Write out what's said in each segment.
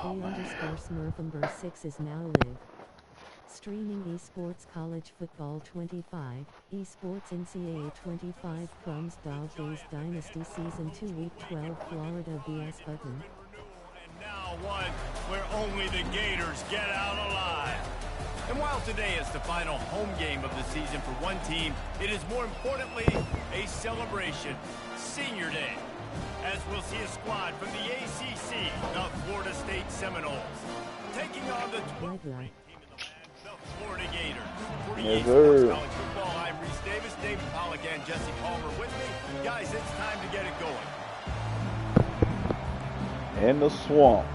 A_Smurfumber6 is now live. Streaming esports college football 25, esports NCAA 25 Crumz Dawg Daze Dynasty Season 2 Week 12 Florida vs Button. And now one where only the Gators get out alive. And while today is the final home game of the season for one team, it is more importantly a celebration, Senior Day, as we'll see a squad from the ACC, the Florida State Seminoles, taking on the 12th ranked team in the land, the Florida Gators. For EA Sports College Football, I'm Reese Davis, David Pollack, and Jesse Palmer with me. Guys, it's time to get it going. In the swamp.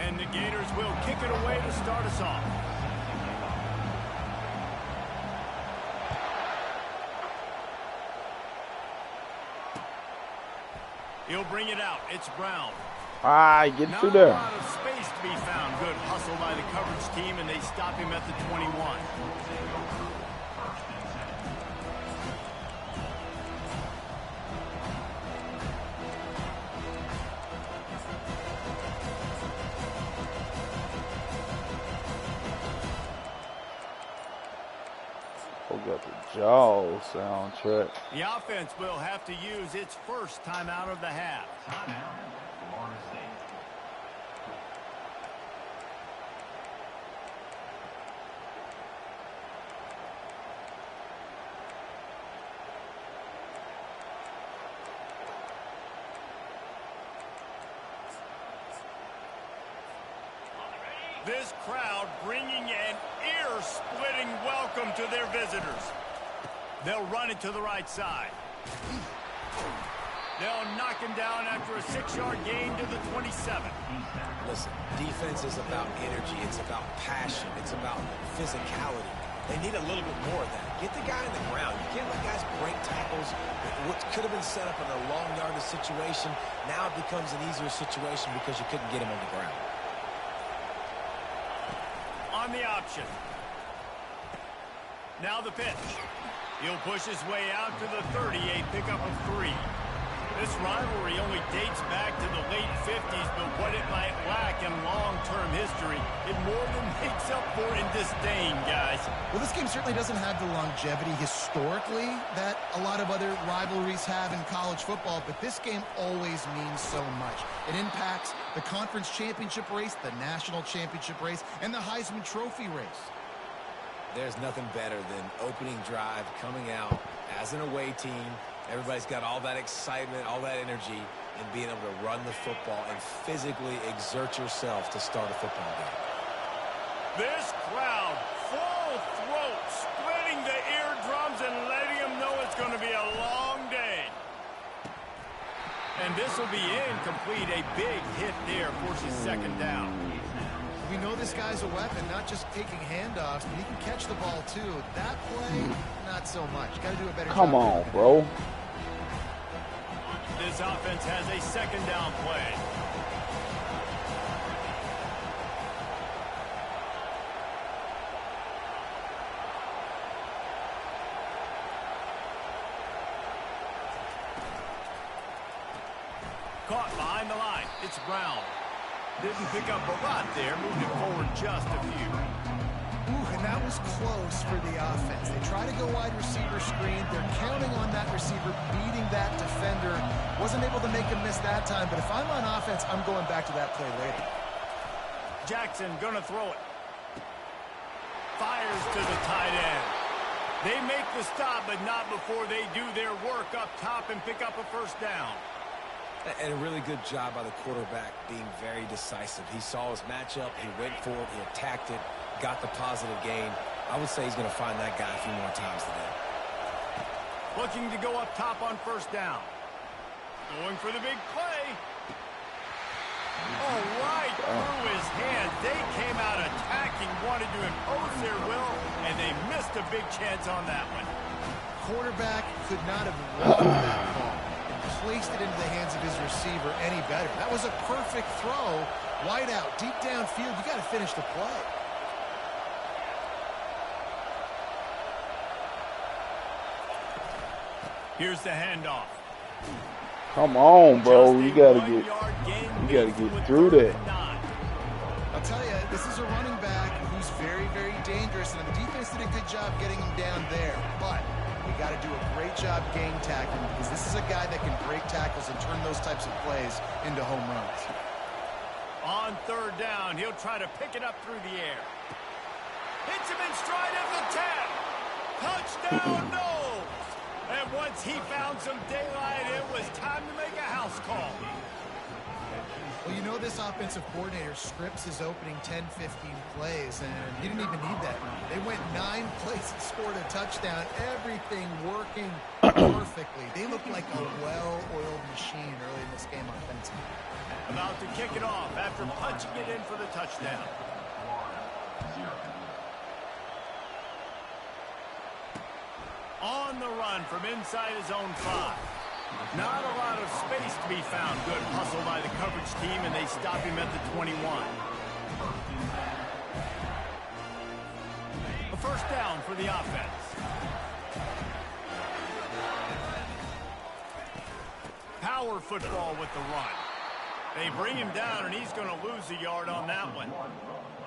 And the Gators will kick it away to start us off. He'll bring it out. It's Brown. Get through there. Not a lot of space to be found. Good hustle by the coverage team, and they stop him at the 21. Got the Jaws soundtrack. The offense will have to use its first timeout of the half. Timeout, Florida State. This crowd bringing an ear-splitting welcome to their visitors. They'll run it to the right side. They'll knock him down after a 6-yard gain to the 27. Listen, defense is about energy. It's about passion. It's about physicality. They need a little bit more of that. Get the guy on the ground. You can't let guys break tackles. What could have been set up in a long yardage situation, now it becomes an easier situation because you couldn't get him on the ground. On the option. Now the pitch. He'll push his way out to the 38, pickup of 3. This rivalry only dates back to the late 50s, but what it might lack in long-term history, it more than makes up for in disdain, guys. Well, this game certainly doesn't have the longevity historically that a lot of other rivalries have in college football, but this game always means so much. It impacts the conference championship race, the national championship race, and the Heisman Trophy race. There's nothing better than opening drive, coming out as an away team. Everybody's got all that excitement, all that energy, and being able to run the football and physically exert yourself to start a football game. This crowd, full throat, splitting the eardrums and letting them know it's going to be a long day. And this will be incomplete. A big hit there forces second down. We know this guy's a weapon, not just taking handoffs, but he can catch the ball too. That play, not so much. Got to do a better job. Come on, bro. This offense has a second down play. Caught behind the line. It's Brown. Didn't pick up a lot there. Moved it forward just a few. Ooh, and that was close for the offense. They try to go wide receiver screen. They're counting on that receiver beating that defender. Wasn't able to make him miss that time, but if I'm on offense, I'm going back to that play later. Jackson gonna throw it. Fires to the tight end. They make the stop, but not before they do their work up top and pick up a first down. And a really good job by the quarterback being very decisive. He saw his matchup, he went for it, he attacked it, got the positive gain. I would say he's going to find that guy a few more times today. Looking to go up top on first down. Going for the big play. Oh, right through his hands. They came out attacking, wanted to impose their will, and they missed a big chance on that one. Quarterback could not have won that ball and placed it into the hands of his receiver any better. That was a perfect throw Wide out, deep downfield, you got to finish the play. Here's the handoff. Come on, bro. You gotta get through that. I'll tell you, this is a running back who's very, very dangerous, and the defense did a good job getting him down there. But we got to do a great job game tackling, because this is a guy that can break tackles and turn those types of plays into home runs. On third down, he'll try to pick it up through the air. Hits him in stride of the 10. Touchdown, no! And once he found some daylight, it was time to make a house call. Well, you know this offensive coordinator scripts his opening 10, 15 plays, and he didn't even need that many. They went 9 plays and scored a touchdown, everything working perfectly. They looked like a well-oiled machine early in this game offensively. About to kick it off after punching it in for the touchdown. On the run from inside his own 5. Not a lot of space to be found. Good hustle by the coverage team, and they stop him at the 21. A first down for the offense. Power football with the run. They bring him down, and he's going to lose a yard on that one.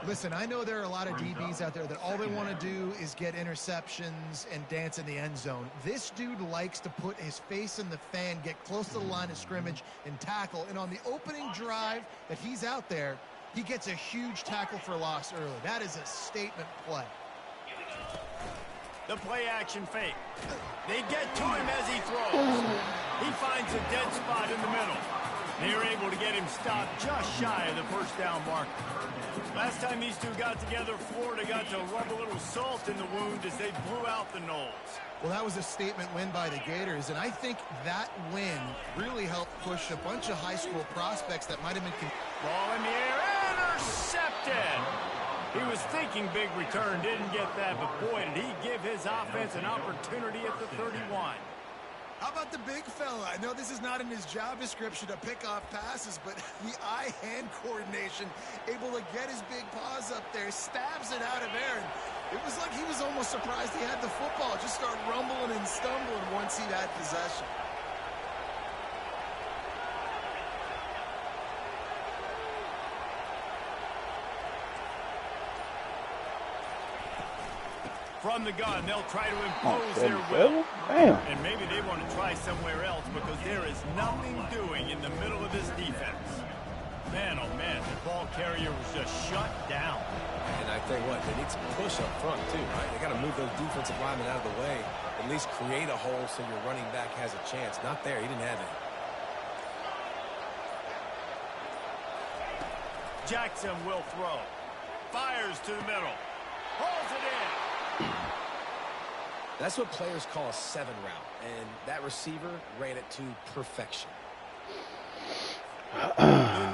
Listen, I know there are a lot of DBs out there that all they want to do is get interceptions and dance in the end zone. This dude likes to put his face in the fan, get close to the line of scrimmage, and tackle. And on the opening drive that he's out there, he gets a huge tackle for loss early. That is a statement play. The play action fake. They get to him as he throws. He finds a dead spot in the middle. They're able to get him stopped just shy of the first down marker. Last time these two got together, Florida got to rub a little salt in the wound as they blew out the Noles. Well, that was a statement win by the Gators, and I think that win really helped push a bunch of high school prospects that might have been... Ball in the air, intercepted! He was thinking big return, didn't get that, but boy, did he give his offense an opportunity at the 31. How about the big fella? I know this is not in his job description to pick off passes, but the eye-hand coordination, able to get his big paws up there, stabs it out of air. And it was like he was almost surprised he had the football. Just started rumbling and stumbling once he had possession. From the gun, they'll try to impose their will. Damn. And maybe they want to try somewhere else because there is nothing doing in the middle of this defense. Man, oh man, the ball carrier was just shut down. And I tell you what, they need some push up front too, right? They got to move those defensive linemen out of the way. At least create a hole so your running back has a chance. Not there, he didn't have it. Jackson will throw. Fires to the middle. Holds it in. That's what players call a 7 route, and that receiver ran it to perfection. The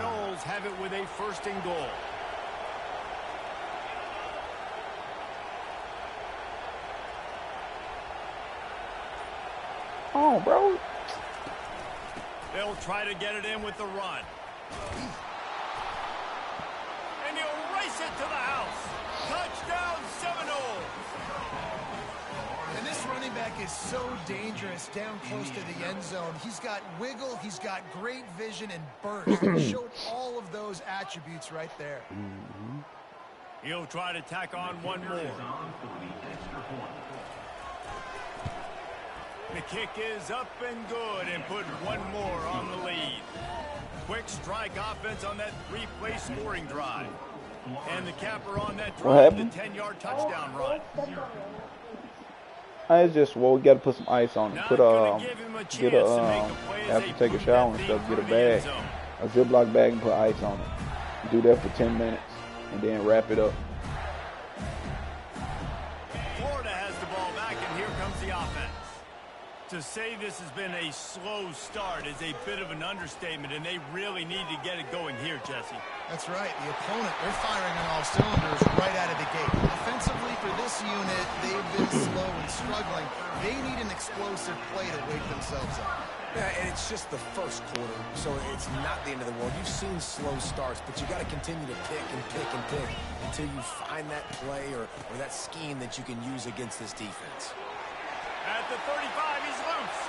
Noles have it with a first and goal. Oh, bro. They'll try to get it in with the run. And he'll race it to the house. Touchdown, Seminoles. And this running back is so dangerous down close to the end zone. He's got wiggle, he's got great vision and burst. He showed all of those attributes right there. He'll try to tack on one more. The kick is up and good and put one more on the lead. Quick strike offense on that 3-play scoring drive. And the capper on that drive, the 10-yard touchdown run. It's just, well, we got to put some ice on it. Not Put get a after you take a shower and stuff, get a bag, a Ziploc bag, and put ice on it. Do that for 10 minutes, and then wrap it up. Florida has the ball back, and here comes the offense. To say this has been a slow start is a bit of an understatement, and they really need to get it going here, Jesse. That's right. The opponent, they're firing on all cylinders right out of the gate. Offensively for this unit, they've been slow and struggling. They need an explosive play to wake themselves up. Yeah, and it's just the first quarter, so it's not the end of the world. You've seen slow starts, but you got to continue to pick and pick and pick until you find that play or that scheme that you can use against this defense. At the 35, he's loose.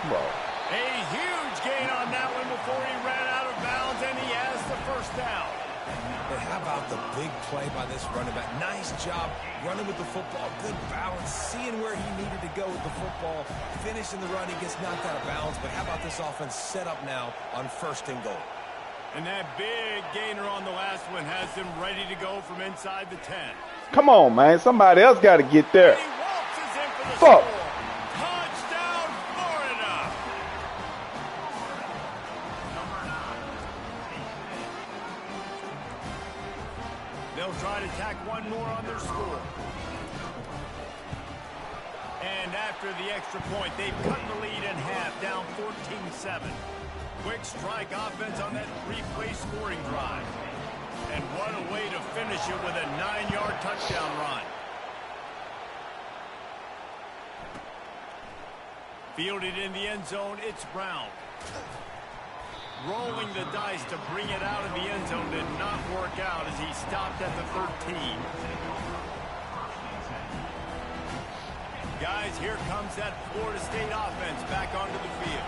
Bro. A huge gain on that one before he ran out of bounds, and he has the first down. But how about the big play by this running back? Nice job running with the football, good balance, seeing where he needed to go with the football, finishing the run. He gets knocked out of bounds, but how about this offense set up now on 1st and goal? And that big gainer on the last one has them ready to go from inside the 10. Come on, man. Somebody else got to get there. He waltzes in for the Fuck. score. Touchdown, Florida. They'll try to tack one more on their score. And after the extra point, they've cut the lead in half, down 14-7. Quick strike offense on that 3-play scoring drive. And what a way to finish it with a 9-yard touchdown run. Fielded in the end zone, it's Brown. Rolling the dice to bring it out of the end zone did not work out as he stopped at the 13. Guys, here comes that Florida State offense back onto the field.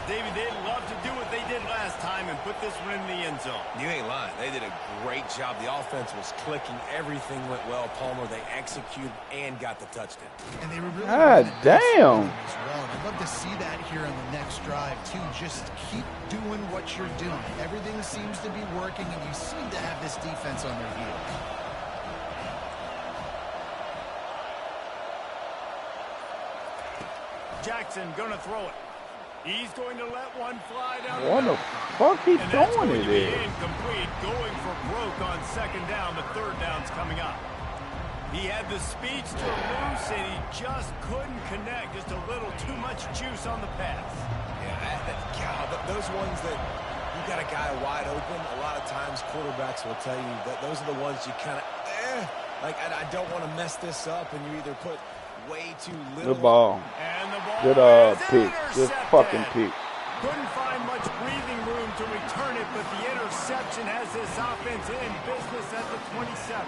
David, they'd love to do what they did last time and put this one in the end zone. You ain't lying. They did a great job. The offense was clicking. Everything went well. Palmer, they executed and got the touchdown. And they were really damn. as well. I'd love to see that here on the next drive, too. Just keep doing what you're doing. Everything seems to be working, and you seem to have this defense on their heels. Jackson gonna throw it. He's going to let one fly down. What the fuck he throwing it in? Incomplete, going for broke on 2nd down. The 3rd down's coming up. He had the speeds to loose, and he just couldn't connect. Just a little too much juice on the pass. Yeah, those ones that you got a guy wide open, a lot of times quarterbacks will tell you that those are the ones you kind of, like, I don't want to mess this up, and you either put way too little. Good ball. And the ball Good pick. intercepted. Just fucking pick. Couldn't find much breathing room to return it, but the interception has this offense in business at the 27.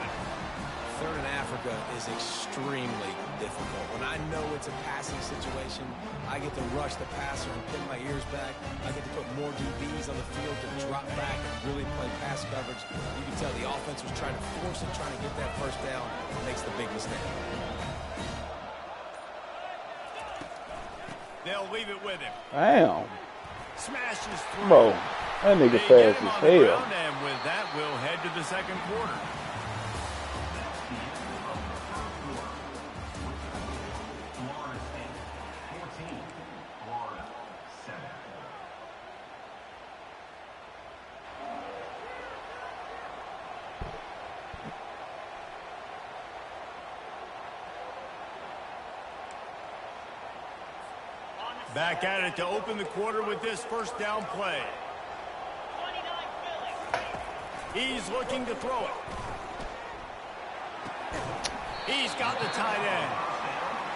3rd and Africa is extremely difficult. When I know it's a passing situation, I get to rush the passer and pin my ears back. I get to put more DBs on the field to drop back and really play pass coverage. You can tell the offense was trying to force it, trying to get that 1st down, and makes the big mistake. They'll leave it with him. Damn. Smashes through. Bro, that nigga fast as hell. And with that, we'll head to the 2nd quarter. Back at it to open the quarter with this 1st down play. He's looking to throw it. He's got the tight end.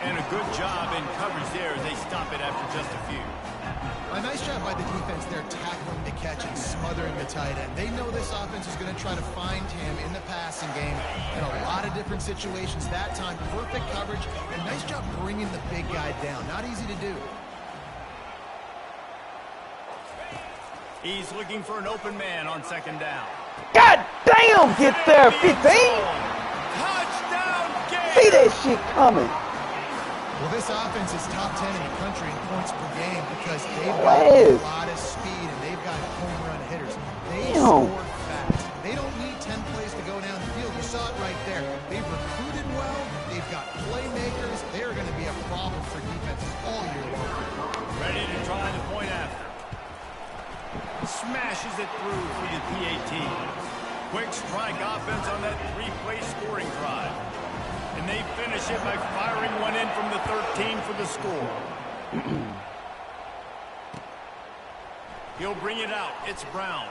And a good job in coverage there as they stop it after just a few. A nice job by the defense there, tackling the catch and smothering the tight end. They know this offense is going to try to find him in the passing game in a lot of different situations. That time, perfect coverage, and nice job bringing the big guy down. Not easy to do. He's looking for an open man on 2nd down. God damn, get there, 15. Touchdown game. See that shit coming. Well, this offense is top 10 in the country in points per game because they've got a lot of speed and they've got home run hitters. They score fast. They don't need 10 plays to go down the field. You saw it right there. They've recruited well. They've got playmakers. They're going to be a problem for defenses all year long. Ready to try the point after. Smashes it through for the PAT. Quick strike offense on that 3-play scoring drive. And they finish it by firing one in from the 13 for the score. He'll bring it out. It's Brown.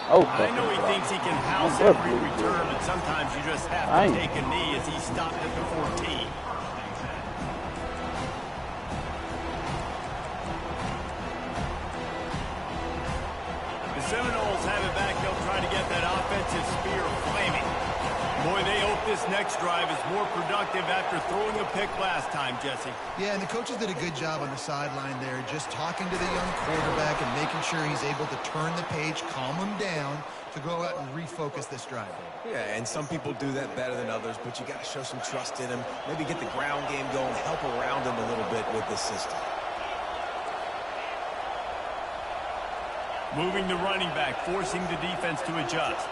Oh, I know he thinks he can house every return, but sometimes you just have to take a knee as he stopped at the 14. Seminoles have it back. They'll try to get that offensive spear flaming. Boy, they hope this next drive is more productive after throwing a pick last time, Jesse. Yeah, and the coaches did a good job on the sideline there, just talking to the young quarterback and making sure he's able to turn the page, calm him down, to go out and refocus this drive. Yeah, and some people do that better than others, but you got to show some trust in him. Maybe get the ground game going, help around him a little bit with this system. Moving the running back, forcing the defense to adjust.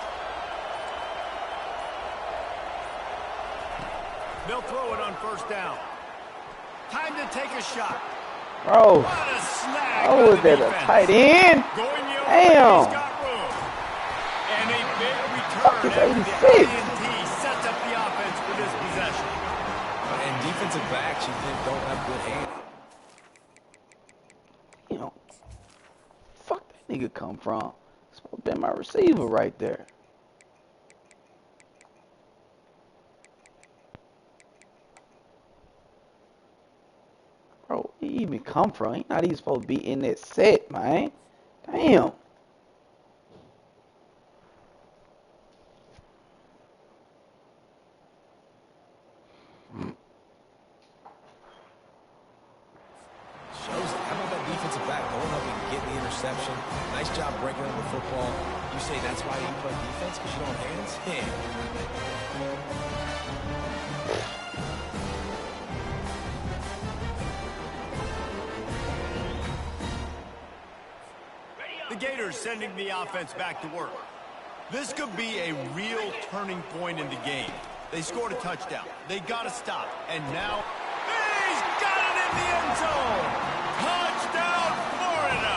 They'll throw it on first down. Time to take a shot. Bro, What a snag. oh, was that a tight end? Going the Damn. He's got room. And a big return It's after the 86. INT sets up the offense for this possession. And defensive backs, you think, don't have good hands. You know, fuck that nigga come from? It's supposed to be my receiver right there. Bro, he even come from? He not even supposed to be in that set, man. Damn. Shows it. How about that defensive back going up and getting the interception? Nice job breaking up the football. You say that's why you play defense, because you don't have hands? Yeah. The Gators sending the offense back to work. This could be a real turning point in the game. They scored a touchdown. They got to stop. And now, he's got it in the end zone. Touchdown, Florida.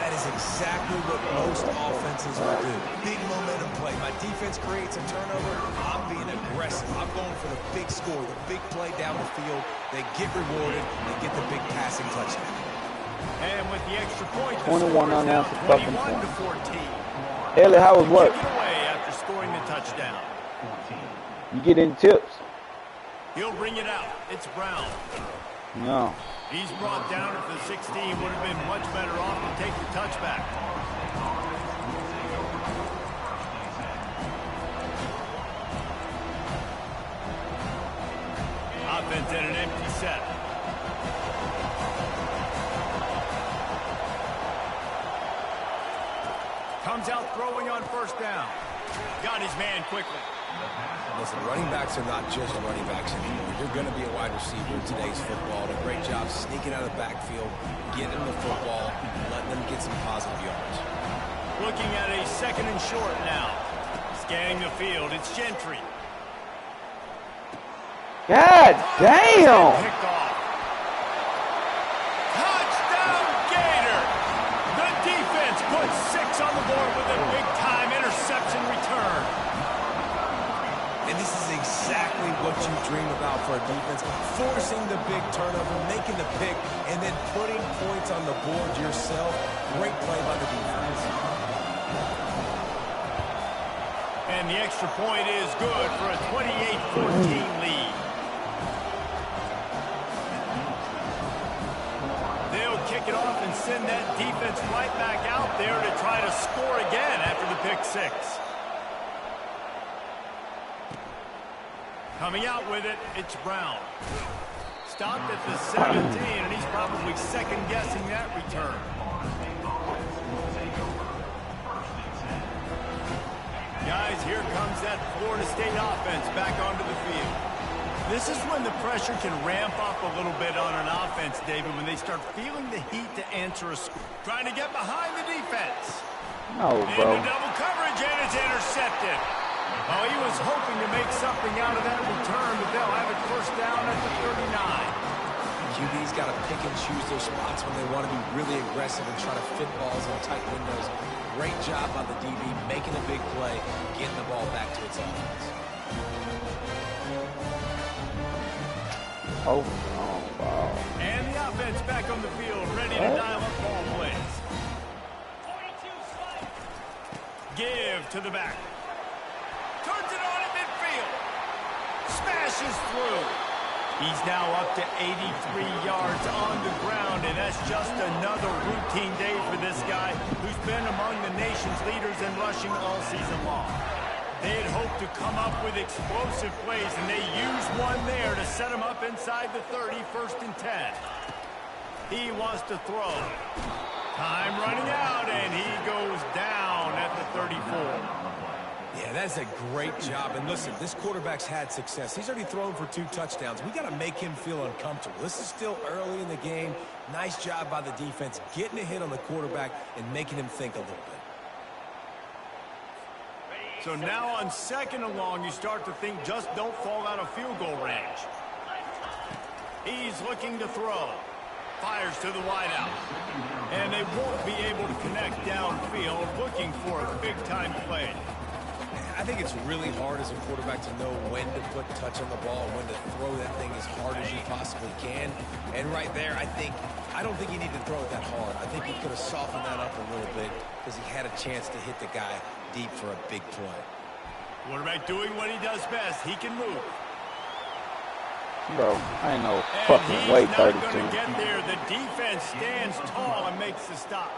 That is exactly what most offenses will do. Big momentum play. My defense creates a turnover. I'm being aggressive. I'm going for the big score, the big play down the field. They get rewarded. They get the big passing touchdown. And with the extra point, 21 unanswered fucking 21 to points. 14. Elliot, how was work? Kick it away after scoring the touchdown. You get any tips? He'll bring it out. It's Brown. No. He's brought down at the 16. Would have been much better off to take the touchback. Offense at an empty set. Comes out throwing on first down. Got his man quickly. Listen, running backs are not just running backs anymore. You're going to be a wide receiver in today's football. Did a great job sneaking out of the backfield, getting them the football, letting them get some positive yards. Looking at a second and short now. Scanning the field. It's Gentry. God damn. Picked off. Touchdown, Gator. The defense puts 6 on the board with a big-time interception return. And this is exactly what you dream about for a defense. Forcing the big turnover, making the pick, and then putting points on the board yourself. Great play by the defense. And the extra point is good for a 28-14 lead. They'll kick it off and send that defense right back out there to try to score again after the pick 6. Coming out with it, it's Brown. Stopped at the 17, and he's probably second-guessing that return. Guys, here comes that Florida State offense back onto the field. This is when the pressure can ramp up a little bit on an offense, David, when they start feeling the heat to answer a score. Trying to get behind the defense. No, bro. Into double coverage, and it's intercepted. Oh, he was hoping to make something out of that return, but they'll have it first down at the 39. QB's got to pick and choose their spots when they want to be really aggressive and try to fit balls in tight windows. Great job by the DB, making a big play, getting the ball back to its offense. Oh, wow. And the offense back on the field, ready to dial up ball plays. Give to the back. Turns it on at midfield. Smashes through. He's now up to 83 yards on the ground, and that's just another routine day for this guy who's been among the nation's leaders in rushing all season long. They had hoped to come up with explosive plays, and they used one there to set him up inside the 30, 1st and 10. He wants to throw. Time running out, and he goes down at the 34. Yeah, that's a great job. And listen, this quarterback's had success. He's already thrown for 2 touchdowns. We got to make him feel uncomfortable. This is still early in the game. Nice job by the defense, getting a hit on the quarterback and making him think a little bit. So now on 2nd and long, you start to think just don't fall out of field goal range. He's looking to throw. Fires to the wideout. And they won't be able to connect downfield, looking for a big-time play. I think it's really hard as a quarterback to know when to put touch on the ball and when to throw that thing as hard as you possibly can. And right there, I don't think he needed to throw it that hard. I think he could have softened that up a little bit because he had a chance to hit the guy deep for a big play. Quarterback doing what he does best. He can move. Bro, I ain't no fucking way 32. He's not going to get there. The defense stands tall and makes the stop.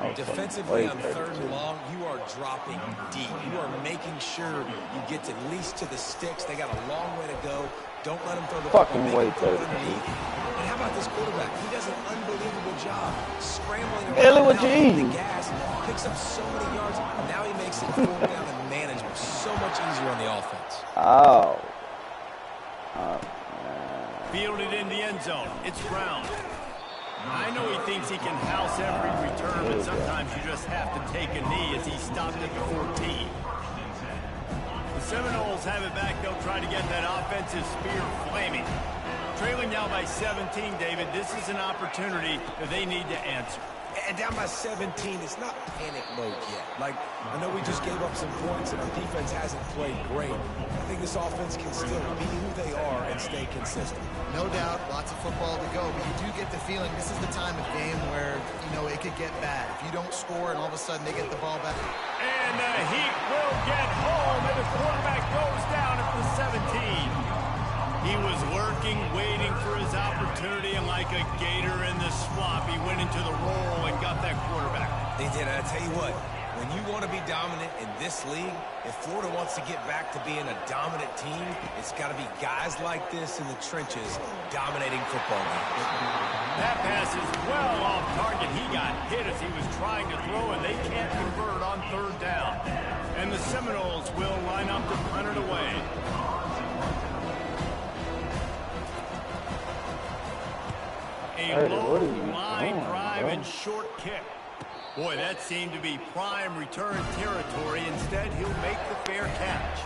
No Defensively on 3rd and long, you are dropping deep. You are making sure you get at least to the sticks. They got a long way to go. Don't let them throw the fucking way 32. And how about this quarterback? He does an unbelievable job scrambling around the gas, picks up so many yards. Now he makes it 4th down and manageable. So much easier on the offense. Oh. Fielded in the end zone. It's Brown. I know he thinks he can house every return, but sometimes you just have to take a knee as he stopped at the 14. The Seminoles have it back. They'll try to get that offensive spear flaming. Trailing now by 17, David. This is an opportunity that they need to answer. And down by 17, it's not panic mode yet. Like, I know we just gave up some points and our defense hasn't played great. I think this offense can still be who they are and stay consistent. No doubt, lots of football to go, but you do get the feeling this is the time of game where, you know, it could get bad. If you don't score and all of a sudden they get the ball back. And the Heat will get home, and the quarterback goes down at the 17. He was lurking, waiting for his opportunity, and like a gator in the swamp, he went into the roll and got that quarterback. They did. I tell you what, when you want to be dominant in this league, if Florida wants to get back to being a dominant team, it's got to be guys like this in the trenches dominating football games. That pass is well off target. He got hit as he was trying to throw, and they can't convert on 3rd down. And the Seminoles will line up to punt it away. A low line drive and short kick. Boy, that seemed to be prime return territory. Instead, he'll make the fair catch.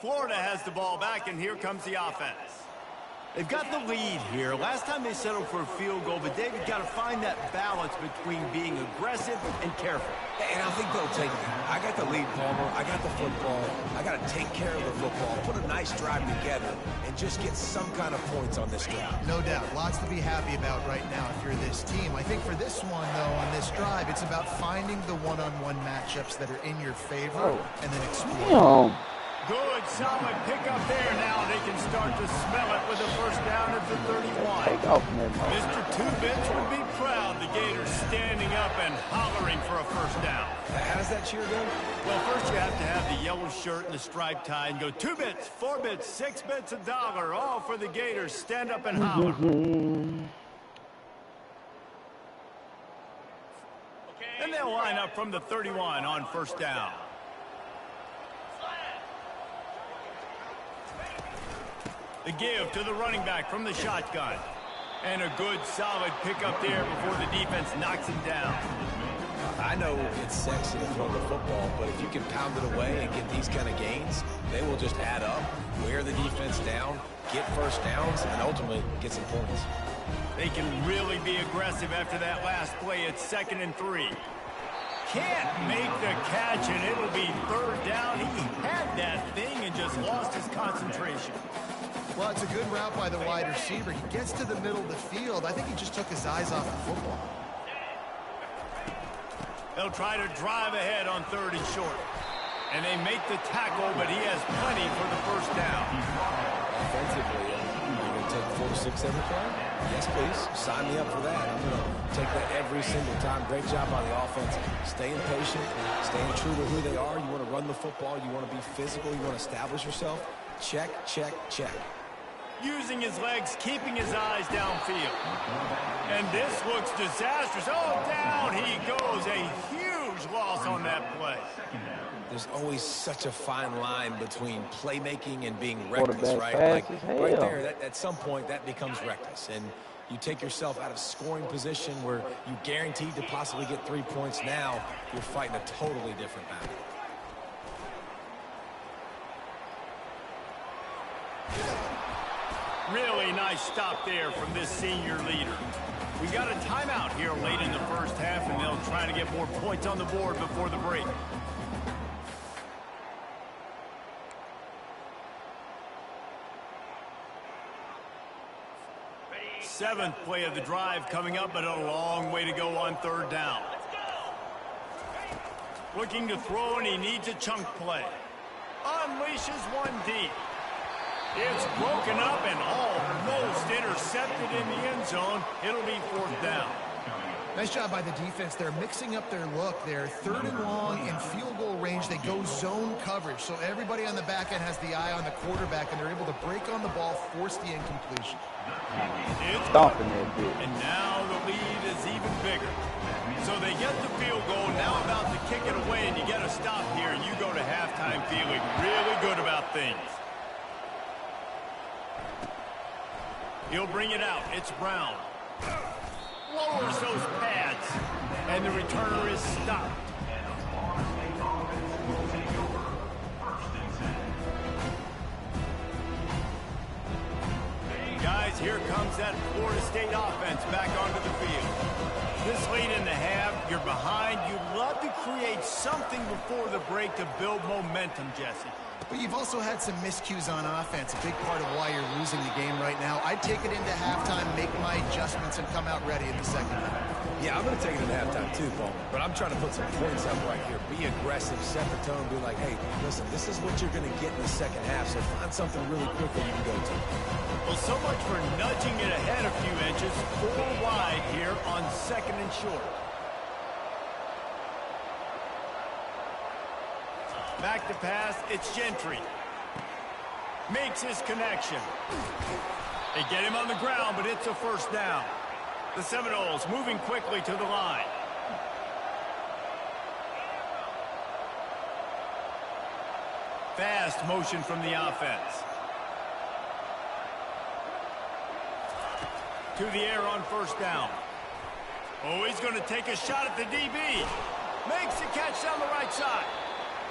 Florida has the ball back, and here comes the offense. They've got the lead here. Last time they settled for a field goal, but David got to find that balance between being aggressive and careful. And I think they'll take that. I got the lead, Palmer. I got the football. I got to take care of the football, put a nice drive together, and just get some kind of points on this drive. No doubt. Lots to be happy about right now if you're this team. I think for this one, though, on this drive, it's about finding the one-on-one matchups that are in your favor and then exploring. Good, solid pickup there now. They can start to smell it with a 1st down at the 31. Mr. Two-Bits would be proud. The Gators standing up and hollering for a 1st down. How does that cheer go? Well, first you have to have the yellow shirt and the striped tie and go 2 bits, 4 bits, 6 bits, $1, all for the Gators. Stand up and holler. And they'll line up from the 31 on 1st down. The give to the running back from the shotgun. And a good, solid pickup there before the defense knocks him down. I know it's sexy to throw the football, but if you can pound it away and get these kind of gains, they will just add up, wear the defense down, get 1st downs, and ultimately get some points. They can really be aggressive after that last play. It's 2nd and 3. Can't make the catch, and it'll be 3rd down. He had that thing and just lost his concentration. Well, it's a good route by the wide receiver. He gets to the middle of the field. I think he just took his eyes off the football. They'll try to drive ahead on 3rd and short. And they make the tackle, but he has plenty for the first down. Offensively, you're going to take 4 to 6 every play? Yes, please. Sign me up for that. I'm going to take that every single time. Great job on the offense. Staying patient, staying true to who they are. You want to run the football. You want to be physical. You want to establish yourself. Check, check, check. Using his legs, keeping his eyes downfield. And this looks disastrous. Oh, down he goes. A huge loss on that play. There's always such a fine line between playmaking and being reckless, right? Right there, at some point, that becomes reckless. And you take yourself out of scoring position where you guaranteed to possibly get 3 points. Now you're fighting a totally different battle. Really nice stop there from this senior leader. We got a timeout here late in the first half, and they'll try to get more points on the board before the break. Seventh play of the drive coming up, but a long way to go on 3rd down. Looking to throw, and he needs a chunk play. Unleashes one deep. It's broken up and almost intercepted in the end zone. It'll be 4th down. Nice job by the defense. They're mixing up their look. They're 3rd and long in field goal range. They go zone coverage. So everybody on the back end has the eye on the quarterback, and they're able to break on the ball, force the incompletion. It's stomping there, dude. And now the lead is even bigger. So they get the field goal, now about to kick it away, and you get a stop here, and you go to halftime feeling really good about things. He'll bring it out. It's Brown. Lowers those pads, and the returner is stopped. Guys, here comes that Florida State offense back onto the field. This late in the half, you're behind. You'd love to create something before the break to build momentum, Jesse. But you've also had some miscues on offense, a big part of why you're losing the game right now. I'd take it into halftime, make my adjustments, and come out ready in the second half. Yeah, I'm going to take it into halftime too, Paul. But I'm trying to put some points up right here. Be aggressive, set the tone, be like, hey, listen, this is what you're going to get in the second half, so find something really quick that you can go to. Well, so much for nudging it ahead a few inches. 4 wide here on 2nd and short. Back to pass, it's Gentry. Makes his connection. They get him on the ground, but it's a 1st down. The Seminoles moving quickly to the line. Fast motion from the offense. To the air on 1st down. Oh, he's going to take a shot at the DB. Makes the catch down the right side.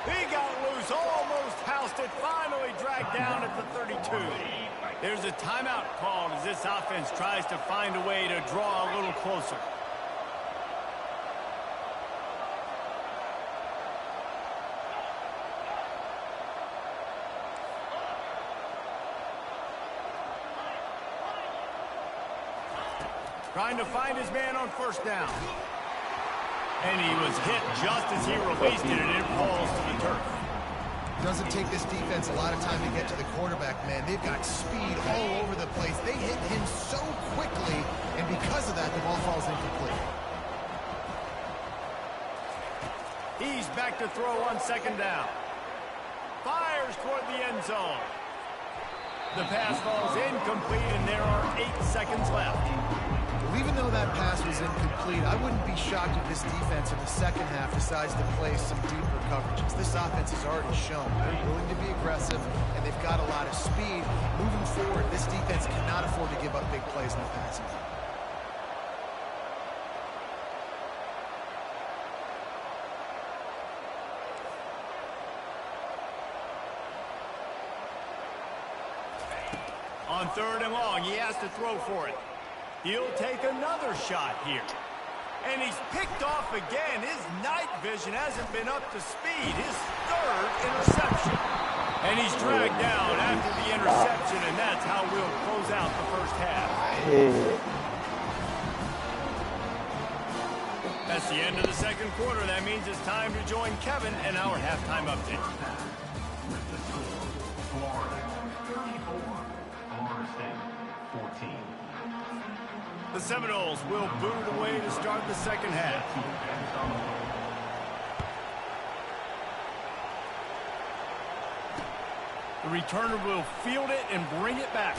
He got loose, almost housed it, finally dragged down at the 32. There's a timeout called as this offense tries to find a way to draw a little closer. Trying to find his man on 1st down. And he was hit just as he released it, and it falls to the turf. Doesn't take this defense a lot of time to get to the quarterback, man. They've got speed all over the place. They hit him so quickly, and because of that, the ball falls incomplete. He's back to throw on 2nd down. Fires toward the end zone. The pass falls incomplete, and there are 8 seconds left. Well, even though that pass was incomplete, I wouldn't be shocked if this defense in the second half decides to play some deeper coverages. This offense has already shown they're willing to be aggressive, and they've got a lot of speed. Moving forward, this defense cannot afford to give up big plays in the passing game. On 3rd and long, he has to throw for it. He'll take another shot here. And he's picked off again. His night vision hasn't been up to speed. His third interception. And he's dragged down after the interception, and that's how we'll close out the first half. That's the end of the second quarter. That means it's time to join Kevin and our halftime update. The Seminoles will boot it away to start the second half. The returner will field it and bring it back.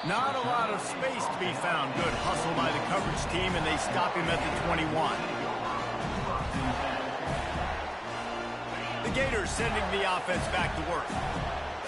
Not a lot of space to be found. Good hustle by the coverage team, and they stop him at the 21. The Gators sending the offense back to work.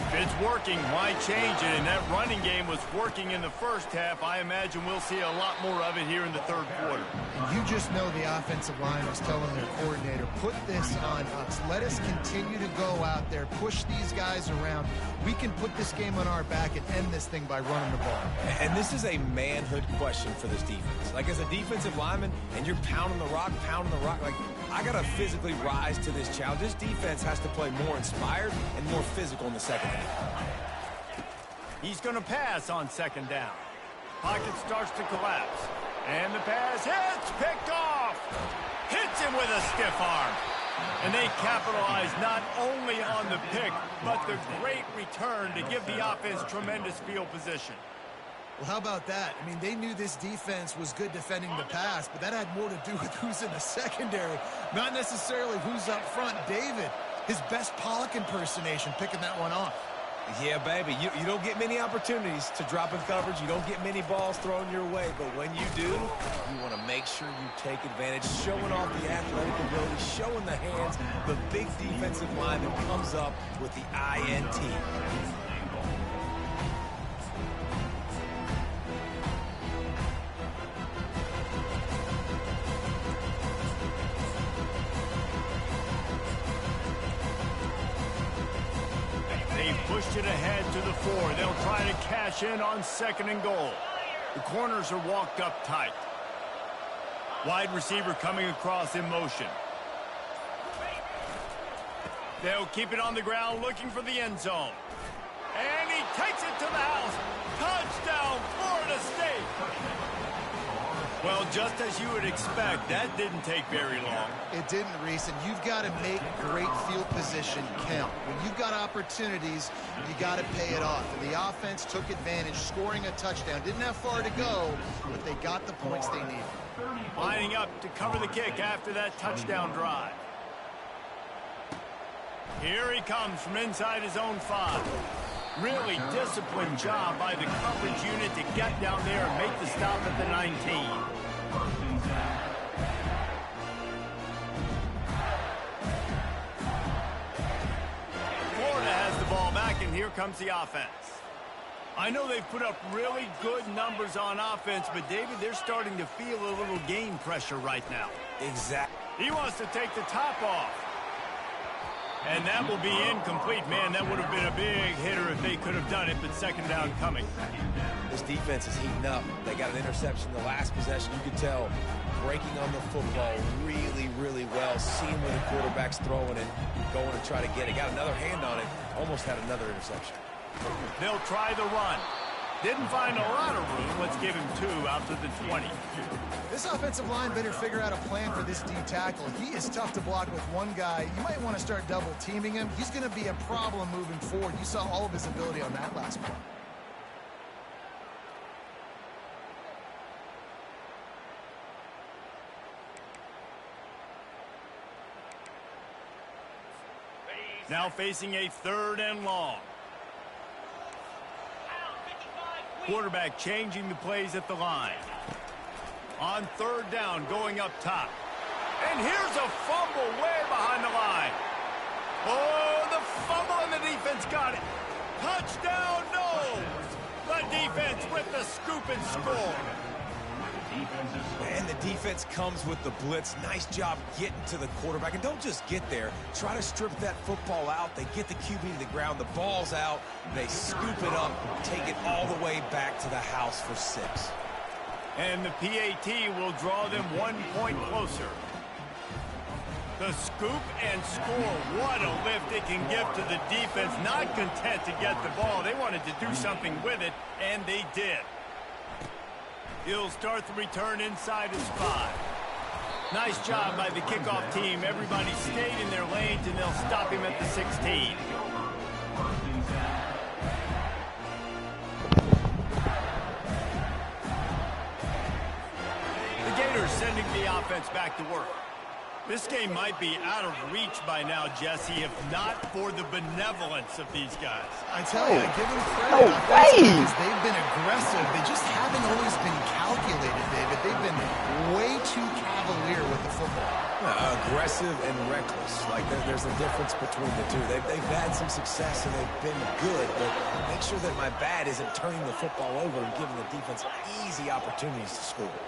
If it's working, why change it? And that running game was working in the first half. I imagine we'll see a lot more of it here in the third quarter. And you just know the offensive line was telling their coordinator, put this on us. Let us continue to go out there, push these guys around. We can put this game on our back and end this thing by running the ball. And this is a manhood question for this defense. Like, as a defensive lineman, and you're pounding the rock, like, I got to physically rise to this challenge. This defense has to play more inspired and more physical in the second half. He's going to pass on second down. Pocket starts to collapse. And the pass hits, picked off. Hits him with a stiff arm. And they capitalize not only on the pick, but the great return to give the offense tremendous field position. Well, how about that? I mean, they knew this defense was good defending the pass, but that had more to do with who's in the secondary, not necessarily who's up front. David, his best Pollock impersonation, picking that one off. Yeah, baby, you don't get many opportunities to drop in coverage. You don't get many balls thrown your way, but when you do, you want to make sure you take advantage, showing off the athletic ability, showing the hands, the big defensive line that comes up with the INT. Pushed it ahead to the 4. They'll try to cash in on second and goal. The corners are walked up tight. Wide receiver coming across in motion. They'll keep it on the ground looking for the end zone. And he takes it to the house. Touchdown, Florida State. Well, just as you would expect, that didn't take very long. It didn't, Reese, and you've got to make great field position count. When you've got opportunities, you got to pay it off. And the offense took advantage, scoring a touchdown. Didn't have far to go, but they got the points they needed. Lining up to cover the kick after that touchdown drive. Here he comes from inside his own 5. Really disciplined job by the coverage unit to get down there and make the stop at the 19. Florida has the ball back, and here comes the offense. I know they've put up really good numbers on offense, but David, they're starting to feel a little game pressure right now. Exactly. He wants to take the top off. And that will be incomplete. Man, that would have been a big hitter if they could have done it, but second down coming. This defense is heating up. They got an interception the last possession. You could tell breaking on the football really, really well, seeing where the quarterback's throwing it, going to try to get it. Got another hand on it, almost had another interception. They'll try the run. Didn't find a lot of room. Let's give him 2 out to the 20. This offensive line better figure out a plan for this D tackle. He is tough to block with one guy. You might want to start double teaming him. He's going to be a problem moving forward. You saw all of his ability on that last play. Now facing a 3rd and long. Quarterback changing the plays at the line. On 3rd down, going up top. And here's a fumble way behind the line. Oh, the fumble, and the defense got it. Touchdown, no! The defense with the scoop and score. And the defense comes with the blitz. Nice job getting to the quarterback. And don't just get there. Try to strip that football out. They get the QB to the ground. The ball's out. They scoop it up, take it all the way back to the house for 6. And the PAT will draw them 1 point closer. The scoop and score. What a lift it can give to the defense. Not content to get the ball. They wanted to do something with it, and they did. He'll start the return inside his 5. Nice job by the kickoff team. Everybody stayed in their lanes, and they'll stop him at the 16. The Gators sending the offense back to work. This game might be out of reach by now, Jesse, if not for the benevolence of these guys. I tell you, I give them credit. They've been aggressive. They just haven't always been calculated, David. They've been way too cavalier with the football. Aggressive and reckless. Like, there's a difference between the two. They've had some success and they've been good, but make sure that my bad isn't turning the football over and giving the defense easy opportunities to score.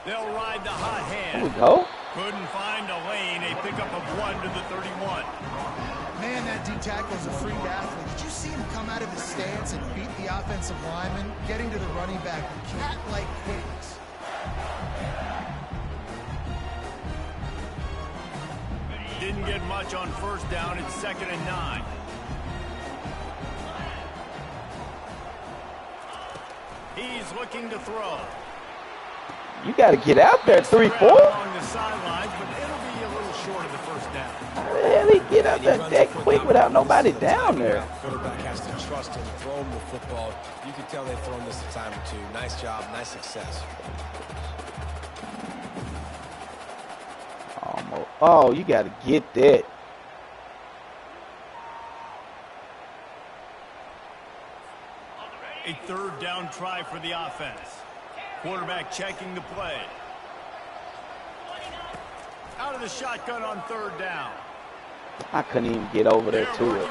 They'll ride the hot hand. There we go. Couldn't find a lane. A pickup of 1 to the 31. Man, that D tackle is a freak athlete. Did you see him come out of his stance and beat the offensive lineman, getting to the running back with cat-like quickness? Didn't get much on first down. It's 2nd and 9. He's looking to throw. You got to get out there, 3-4. Along the sidelines, but it'll be a little short of the first down. How the hell he get out there that quick without nobody down there? Quarterback has to trust him, throw him the football. You can tell they've thrown this a time or two. Nice job, nice success. Almost. Oh, you got to get that. A 3rd down try for the offense. Quarterback checking the play. Out of the shotgun on 3rd down. I couldn't even get over there to it.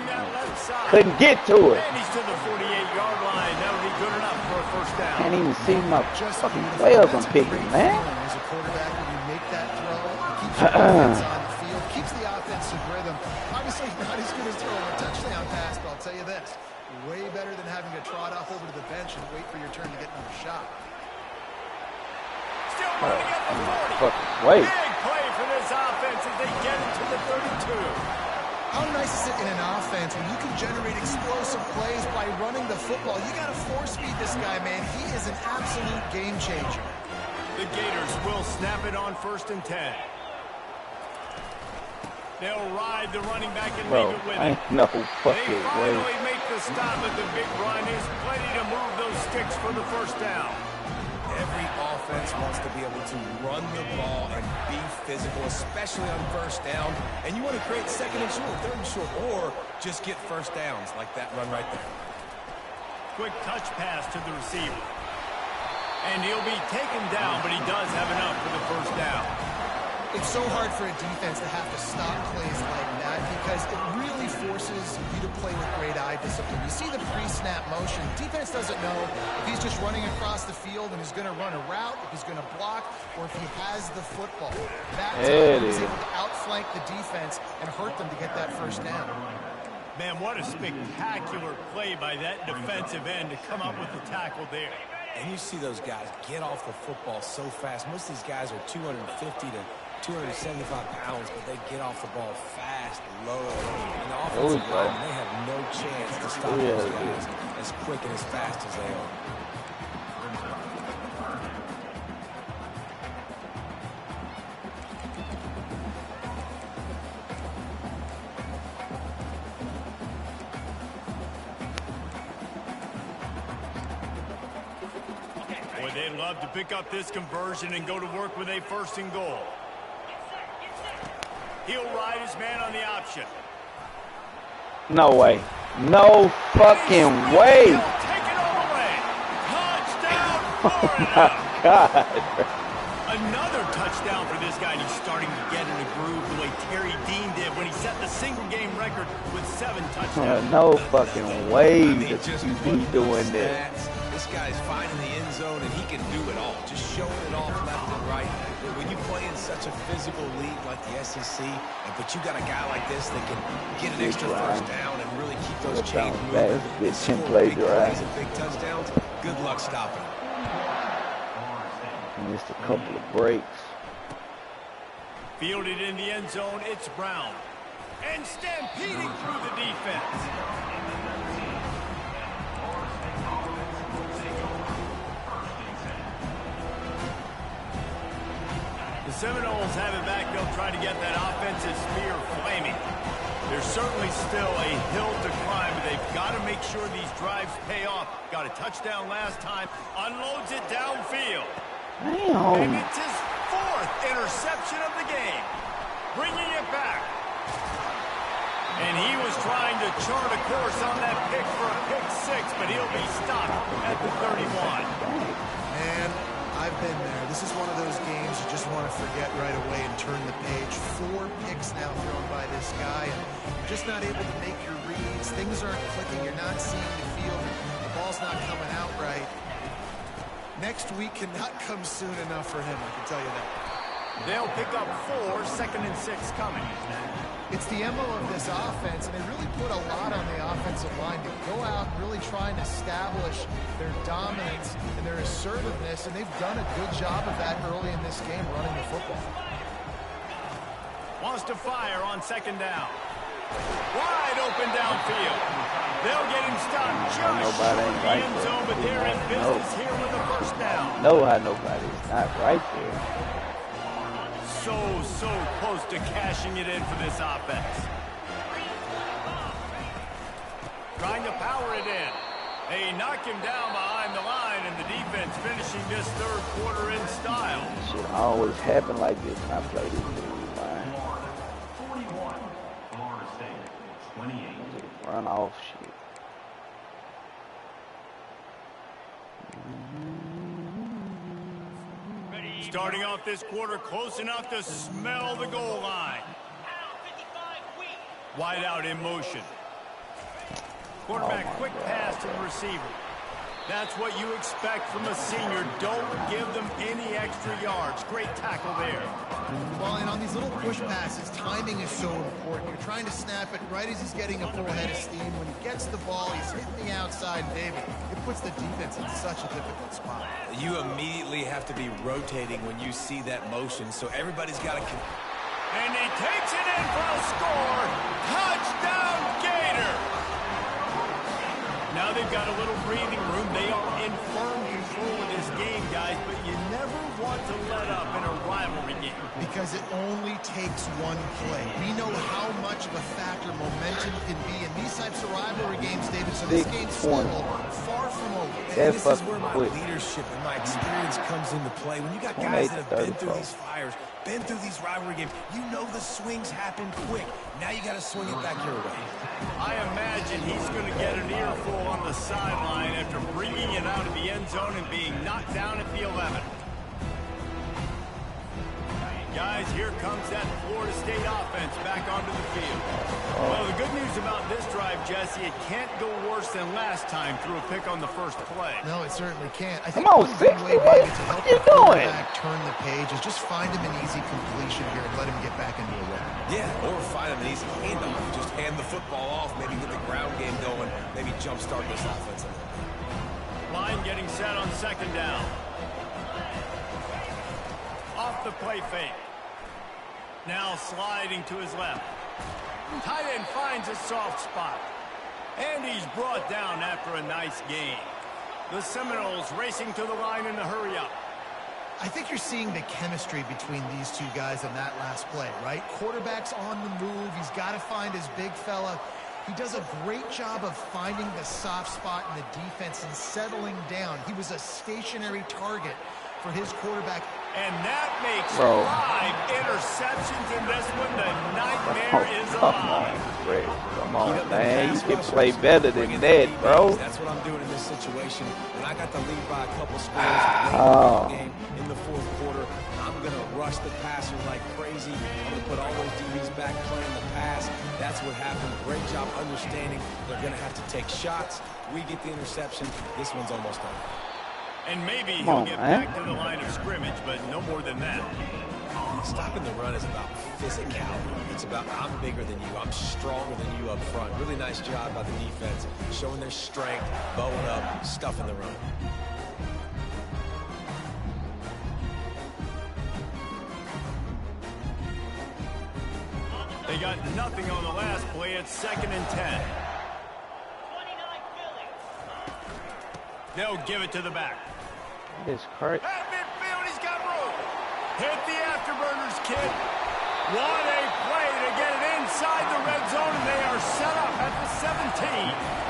Couldn't get to it. And he's to the 48-yard line. That'll be good enough for a first down. Can't even see my fucking players I'm picking, man. As a quarterback, when you make that throw, it keeps your offense on the field, keeps the offensive rhythm. Obviously not as good as throwing a touchdown pass, but I'll tell you this. Way better than having to trot off over to the bench and wait for your turn to get another shot. Still running at the 40. Wait. Big play for this offense as they get it to the 32. How nice is it in an offense when you can generate explosive plays by running the football? You got to force feed this guy, man. He is an absolute game changer. The Gators will snap it on 1st and 10. They'll ride the running back and leave it with it. No fucking They way. finally make the stop at the big run. Is plenty to move those sticks for the first down. Every offense wants to be able to run the ball and be physical, especially on first down. And you want to create 2nd and short, 3rd and short, or just get first downs like that run right there. Quick touch pass to the receiver. And he'll be taken down, but he does have enough for the first down. It's so hard for a defense to have to stop plays like that because it really forces you to play with great eye discipline. You see the pre-snap motion. Defense doesn't know if he's just running across the field and he's going to run a route, if he's going to block, or if he has the football. That time he's able to outflank the defense and hurt them to get that first down. Man, what a spectacular play by that defensive end to come up with the tackle there. And you see those guys get off the football so fast. Most of these guys are 250 to 275 pounds, but they get off the ball fast, low. And the offensive line, they have no chance to stop those guys as quick and as fast as they are. Boy, they'd love to pick up this conversion and go to work with a 1st and goal. He'll ride his man on the option. No way. No fucking way. Take it all away. Touchdown, Oh Florida. my God. Another touchdown for this guy, and he's starting to get in a groove the way Terry Dean did when he set the single-game record with 7 touchdowns. No fucking way that you be doing this. This guy's finding the end zone, and he can do it all. Just showing it off left and right. When you play in such a physical league like the SEC, but you got a guy like this that can get an extra first down and really keep those chains moving. That is a big plays your ass. Big touchdowns. Good luck stopping. Missed a couple of breaks. Fielded in the end zone, it's Brown. And stampeding through the defense. The Seminoles have it back. They'll try to get that offensive spear flaming. There's certainly still a hill to climb, but they've got to make sure these drives pay off. Got a touchdown last time. Unloads it downfield. Damn. And it's his 4th interception of the game. Bringing it back. And he was trying to chart a course on that pick for a pick 6, but he'll be stopped at the 31. Man, I've been there. This is one of those games you just want to forget right away and turn the page. 4 picks now thrown by this guy, and you're just not able to make your reads. Things aren't clicking. You're not seeing the field. The ball's not coming out right. Next week cannot come soon enough for him, I can tell you that. They'll pick up 4, 2nd and 6 coming. It's the MO of this offense, and they really put a lot on the offensive line to go out and really try and establish their dominance and their assertiveness, and they've done a good job of that early in this game running the football. Wants to fire on 2nd down. Wide open downfield. They'll get him stopped just short of the end zone, but they're in business here with a 1st down. No, how nobody's not right there. So close to cashing it in for this offense. Trying to power it in. They knock him down behind the line, and the defense finishing this 3rd quarter in style. Shit always happen like this when I play this game, man. 41, Florida State, 28. Run off shit. Starting off this quarter close enough to smell the goal line. Wide out in motion. Quarterback quick pass to the receiver. That's what you expect from a senior. Don't give them any extra yards. Great tackle there. Well, and on these little push passes, timing is so important. You're trying to snap it right as he's getting a full head of steam. When he gets the ball, he's hitting the outside, baby. It puts the defense in such a difficult spot. You immediately have to be rotating when you see that motion, so everybody's got to... And he takes it in for a score. Touchdown, Gator! Now they've got a little breathing room. They are in firm control of this game, guys, but you never want to let up in a rivalry game. Because it only takes one play. We know how much of a factor momentum can be in these types of rivalry games, David, so this game's still far from over. And this is where my leadership and my experience comes into play. When you got guys that have been through these fires, been through these rivalry games, you know the swings happen quick. Now you got to swing it back your way. I imagine he's going to get an earful on the sideline after bringing it out of the end zone and being knocked down at the 11. Guys, here comes that Florida State offense back onto the field. Well, the good news about this drive, Jesse, it can't go worse than last time through a pick on the first play. No, it certainly can't. I think Come on, one good 60, way, David, to help the quarterback turn the page is just find him an easy completion here and let him get back into a rhythm. Yeah, or find him an easy handoff. Just hand the football off, maybe get the ground game going, maybe jumpstart this offense a little bit. Line getting set on 2nd down. Off the play fake. Now sliding to his left. Tight end finds a soft spot. And he's brought down after a nice gain. The Seminoles racing to the line in the hurry-up. I think you're seeing the chemistry between these two guys in that last play, right? Quarterback's on the move. He's got to find his big fella. He does a great job of finding the soft spot in the defense and settling down. He was a stationary target for his quarterback. And that makes 5 interceptions in this one. The nightmare is alive. Come on, man. You can play better than that, bro. That's what I'm doing in this situation. When I got the lead by a couple scores game in the 4th quarter, I'm going to rush the passer like crazy. I'm going to put all those DBs back playing the pass. That's what happened. Great job understanding they're going to have to take shots. We get the interception. This one's almost done. And maybe he'll get back to the line of scrimmage, but no more than that. Stopping the run is about physicality. It's about I'm bigger than you. I'm stronger than you up front. Really nice job by the defense, showing their strength, bowing up, stuffing the run. They got nothing on the last play. It's 2nd and 10. They'll give it to the back. This cart. At midfield, he's got room. Hit the afterburners, kid. What a play to get it inside the red zone, and they are set up at the 17.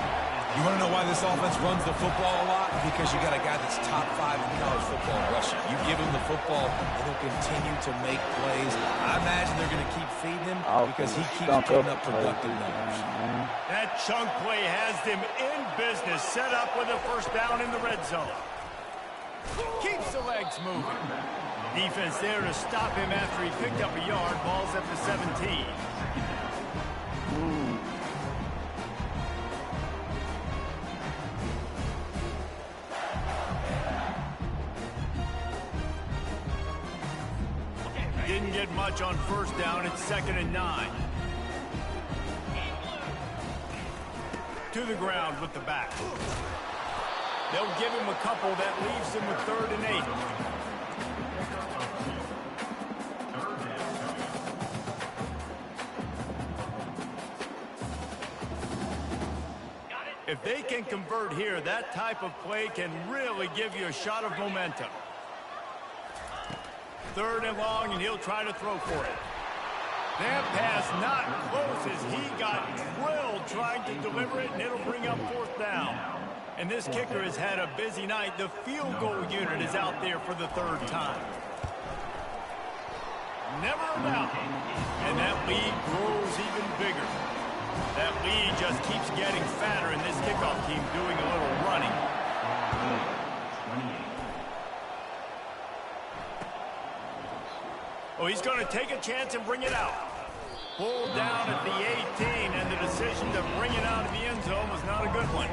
You want to know why this offense runs the football a lot? Because you got a guy that's top 5 in college football rushing. You give him the football, and he'll continue to make plays. I imagine they're going to keep feeding him because he keeps putting up productive numbers. That chunk play has them in business, set up with a first down in the red zone. Keeps the legs moving. Defense there to stop him after he picked up a yard. Ball's at the 17. Didn't get much on first down. It's 2nd and 9. To the ground with the back. They'll give him a couple. That leaves him with 3rd and 8. If they can convert here, that type of play can really give you a shot of momentum. 3rd and long, and he'll try to throw for it. That pass not close as he got drilled trying to deliver it, and it'll bring up 4th down. And this kicker has had a busy night. The field goal unit is out there for the 3rd time. Never a doubt. And that lead grows even bigger. That lead just keeps getting fatter, and this kickoff team doing a little running. Oh, he's going to take a chance and bring it out. Pulled down at the 18, and the decision to bring it out of the end zone was not a good one.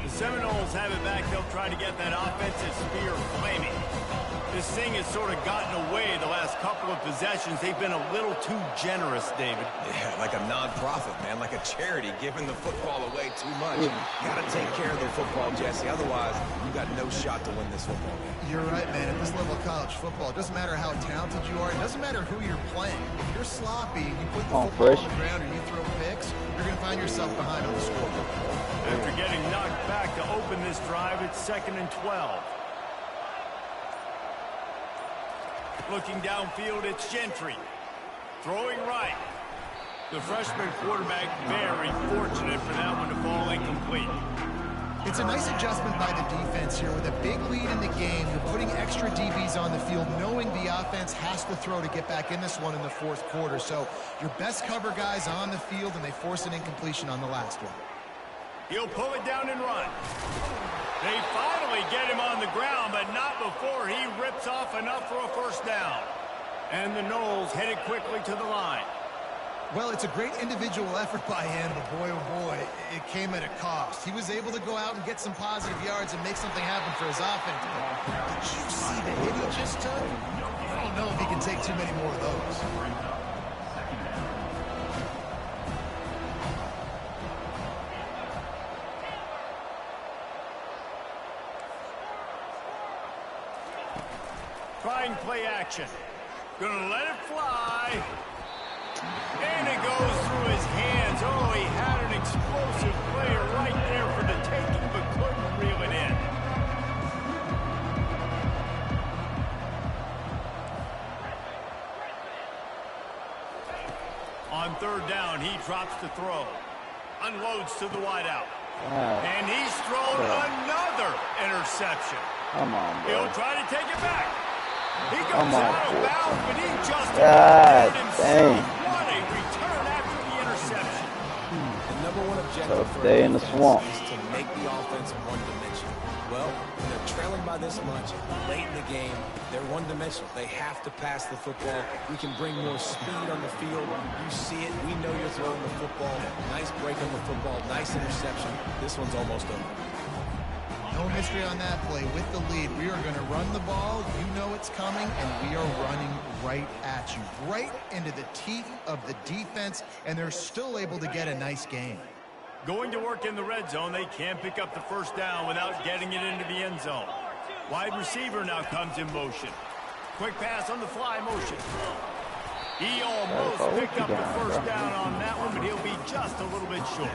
The Seminoles have it back. They'll try to get that offensive spear flaming. This thing has sort of gotten away the last couple of possessions. They've been a little too generous, David. Yeah, like a non-profit, man, like a charity, giving the football away too much. You got to take care of the football, Jesse. Otherwise, you got no shot to win this football game. You're right, man. At this level of college football, it doesn't matter how talented you are. It doesn't matter who you're playing. If you're sloppy, you put the football on the ground or you throw picks, you're going to find yourself behind on the scoreboard. After getting knocked back to open this drive, it's 2nd and 12. Looking downfield, it's Gentry. Throwing right. The freshman quarterback very fortunate for that one to fall incomplete. It's a nice adjustment by the defense here. With a big lead in the game, you're putting extra DBs on the field, knowing the offense has to throw to get back in this one in the 4th quarter. So your best cover guys on the field, and they force an incompletion on the last one. He'll pull it down and run. They finally get him on the ground, but not before he rips off enough for a first down. And the Noles head it quickly to the line. Well, it's a great individual effort by him, but boy, oh boy, it came at a cost. He was able to go out and get some positive yards and make something happen for his offense. Did you see the hit he just took? I don't know if he can take too many more of those. Trying play action. Gonna let it fly. And it goes through his hands. Oh, he had an explosive player right there for the taking, but couldn't reel it in. On 3rd down, he drops to throw. Unloads to the wideout. And he's thrown another interception. Come on, bro. He'll try to take it back. He goes out of bounds, but he just God himself. What a return after the interception. The number one objective for stay in the swamp is to make the offense one-dimensional. Well, when they're trailing by this much, late in the game, they're one-dimensional. They have to pass the football. We can bring more speed on the field. You see it. We know you're throwing the football. Nice break on the football. Nice interception. This one's almost over. No mystery on that play. With the lead, we are going to run the ball. You know it's coming, and we are running right at you, right into the teeth of the defense, and they're still able to get a nice game. Going to work in the red zone. They can't pick up the first down without getting it into the end zone. Wide receiver now comes in motion. Quick pass on the fly motion. He almost picked up the first down on that one, but he'll be just a little bit short.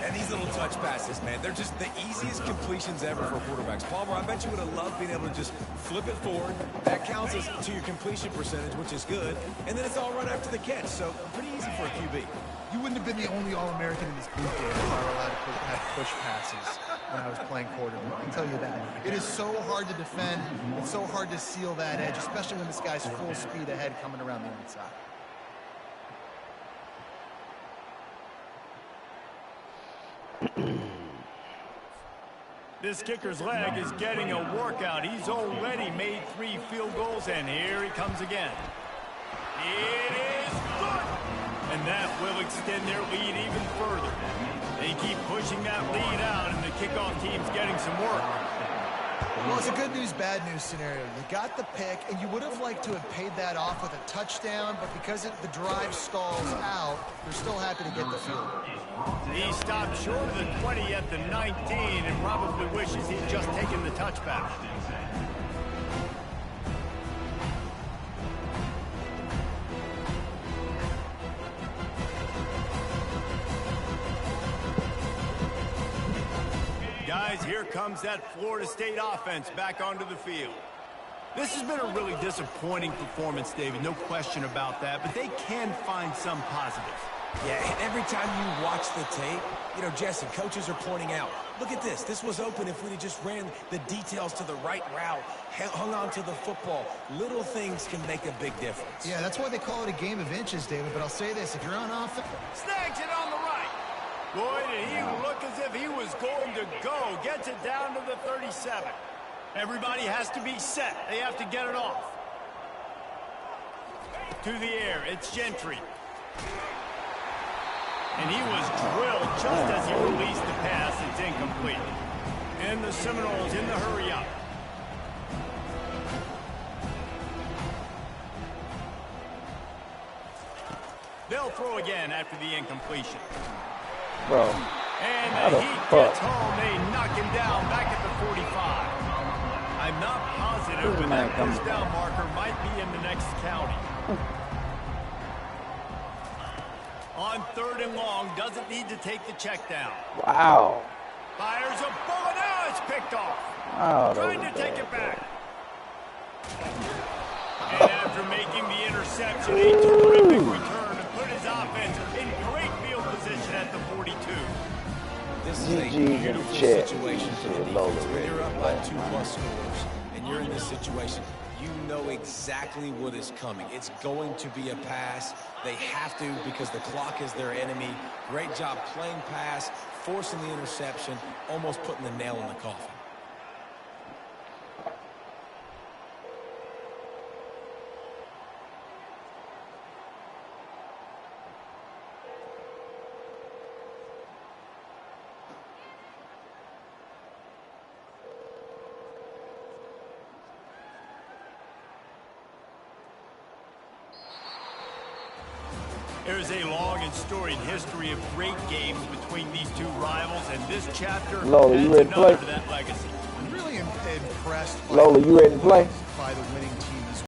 And these little touch passes, man, they're just the easiest completions ever for quarterbacks. Palmer, I bet you would have loved being able to just flip it forward. That counts as to your completion percentage, which is good. And then it's all run after the catch, so pretty easy for a QB. You wouldn't have been the only All-American in this booth game if I were allowed to have push passes when I was playing quarterback. I can tell you that. It is so hard to defend. It's so hard to seal that edge, especially when this guy's full speed ahead coming around the inside. This kicker's leg is getting a workout. He's already made 3 field goals, and here he comes again. It is good! And that will extend their lead even further. They keep pushing that lead out, and the kickoff team's getting some work. Well, it's a good news, bad news scenario. You got the pick, and you would have liked to have paid that off with a touchdown, but because the drive stalls out, they're still happy to get the field goal. He stopped short of the 20 at the 19 and probably wishes he'd just taken the touchback. Guys, here comes that Florida State offense back onto the field. This has been a really disappointing performance, David, no question about that, but they can find some positives. Yeah, and every time you watch the tape, you know, Jesse, coaches are pointing out, look at this. This was open if we'd have just ran the details to the right route, hung on to the football. Little things can make a big difference. Yeah, that's why they call it a game of inches, David, but I'll say this. If you're on offense... Snags it on the right. Boy, did he look as if he was going to go. Gets it down to the 37. Everybody has to be set. They have to get it off. To the air, it's Gentry. And he was drilled just as he released the pass. It's incomplete. And the Seminoles in the hurry-up. They'll throw again after the incompletion. Bro, and the Heat gets home. They knock him down back at the 45. I'm not positive, but that first down marker might be in the next county. On 3rd and long, doesn't need to take the check down. Wow. Fires a bullet. Now it's picked off. Wow, Trying to take it back. And after making the interception, a terrific return to put his offense in great field position at the 42. This is a beautiful situation for the defense. When you're up by 2+ scores and you're in this situation, you know exactly what is coming. It's going to be a pass. They have to because the clock is their enemy. Great job playing pass, forcing the interception, almost putting the nail in the coffin. There's a long and storied history of great games between these two rivals, and this chapter Lola, you ready to play? to that legacy. I'm really impressed Lola, you ready to play? by the winning team.